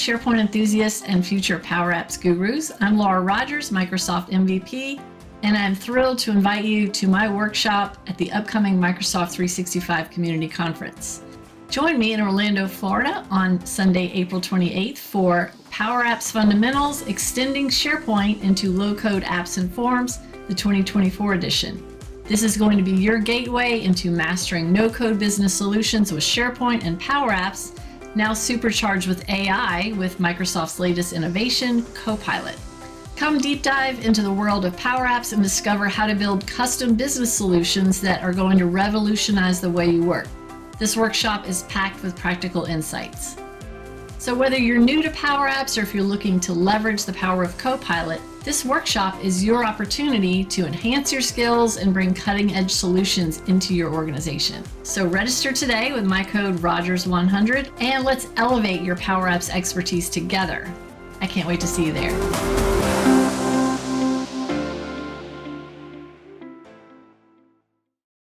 SharePoint enthusiasts and future Power Apps gurus. I'm Laura Rogers, Microsoft MVP, and I'm thrilled to invite you to my workshop at the upcoming Microsoft 365 Community Conference. Join me in Orlando, Florida on Sunday, April 28th for Power Apps Fundamentals, Extending SharePoint into Low-Code Apps and Forms, the 2024 edition. This is going to be your gateway into mastering no-code business solutions with SharePoint and Power Apps, now supercharged with AI with Microsoft's latest innovation, Copilot. Come deep dive into the world of Power Apps and discover how to build custom business solutions that are going to revolutionize the way you work. This workshop is packed with practical insights. So whether you're new to Power Apps or if you're looking to leverage the power of Copilot, this workshop is your opportunity to enhance your skills and bring cutting-edge solutions into your organization. So register today with my code Rogers100 and let's elevate your Power Apps expertise together. I can't wait to see you there.